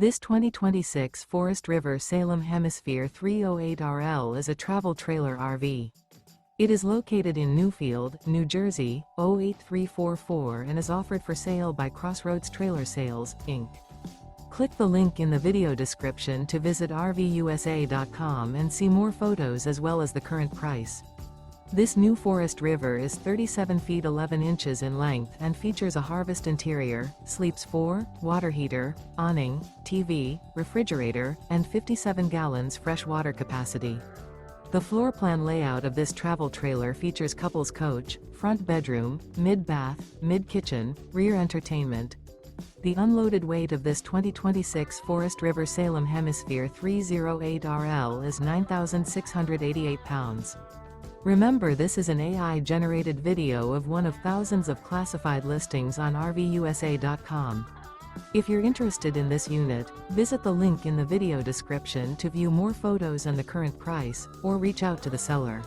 This 2026 Forest River Salem Hemisphere 308RL is a travel trailer RV. It is located in Newfield, New Jersey, 08344 and is offered for sale by Crossroads Trailer Sales, Inc. Click the link in the video description to visit RVUSA.com and see more photos as well as the current price. This new Forest River is 37 feet 11 inches in length and features a harvest interior, sleeps 4, water heater, awning, TV, refrigerator, and 57 gallons fresh water capacity. The floor plan layout of this travel trailer features couples coach, front bedroom, mid-bath, mid-kitchen, rear entertainment. The unloaded weight of this 2026 Forest River Salem Hemisphere 308RL is 9,688 pounds. Remember, this is an AI-generated video of one of thousands of classified listings on RVUSA.com. If you're interested in this unit, visit the link in the video description to view more photos and the current price, or reach out to the seller.